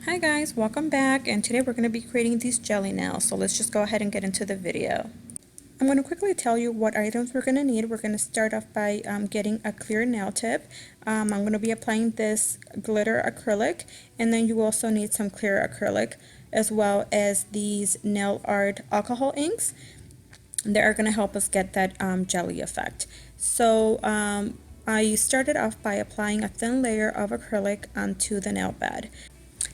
Hi guys, welcome back, and today we're going to be creating these jelly nails. So let's just go ahead and get into the video. I'm going to quickly tell you what items we're going to need. We're going to start off by getting a clear nail tip. I'm going to be applying this glitter acrylic, and then you also need some clear acrylic as well as these nail art alcohol inks. They are going to help us get that jelly effect. So I started off by applying a thin layer of acrylic onto the nail bed.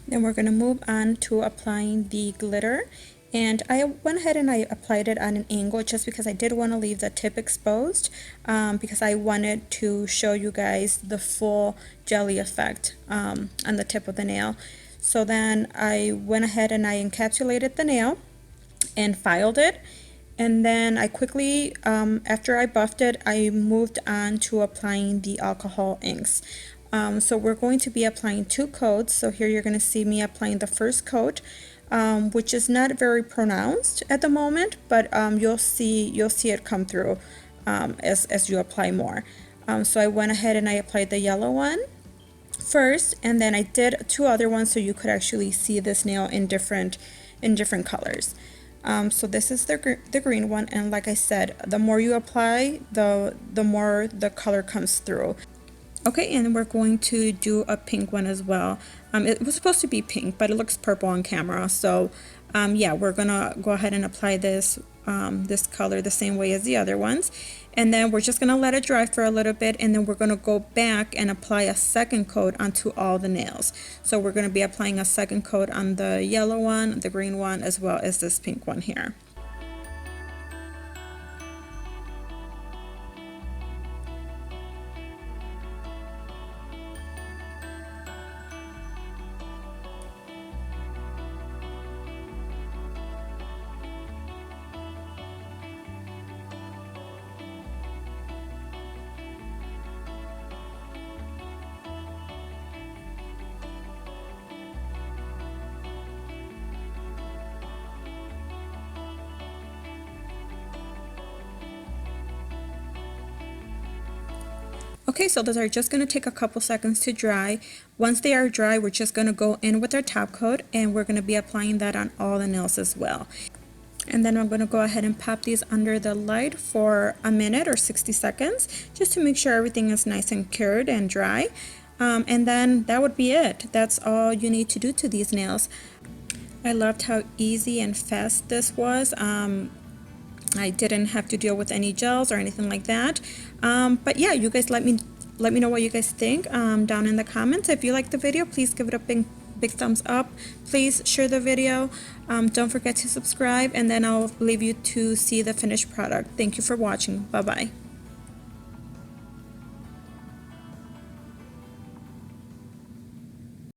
Then we're going to move on to applying the glitter, and I went ahead and I applied it on an angle just because I did want to leave the tip exposed, because I wanted to show you guys the full jelly effect on the tip of the nail. So then I went ahead and I encapsulated the nail and filed it, and then I quickly, after I buffed it, I moved on to applying the alcohol inks. So we're going to be applying 2 coats. So here you're going to see me applying the first coat, which is not very pronounced at the moment, but you'll see it come through as you apply more. So I went ahead and I applied the yellow one first, and then I did 2 other ones so you could actually see this nail in different colors. So this is the green one, and like I said, the more you apply, the more the color comes through. Okay, and we're going to do a pink one as well. It was supposed to be pink, but it looks purple on camera. So yeah, we're gonna go ahead and apply this this color the same way as the other ones, and then we're just gonna let it dry for a little bit, and then we're gonna go back and apply a second coat onto all the nails. So we're gonna be applying a second coat on the yellow one, the green one, as well as this pink one here. Okay, so those are just going to take a couple seconds to dry. Once they are dry, we're just going to go in with our top coat, and we're going to be applying that on all the nails as well. And then I'm going to go ahead and pop these under the light for a minute or 60 seconds just to make sure everything is nice and cured and dry. And then that would be it. That's all you need to do to these nails. I loved how easy and fast this was. I didn't have to deal with any gels or anything like that. But yeah, you guys let me know what you guys think down in the comments. If you like the video, please give it a big thumbs up. Please share the video. Don't forget to subscribe, and then I'll leave you to see the finished product. Thank you for watching. Bye bye.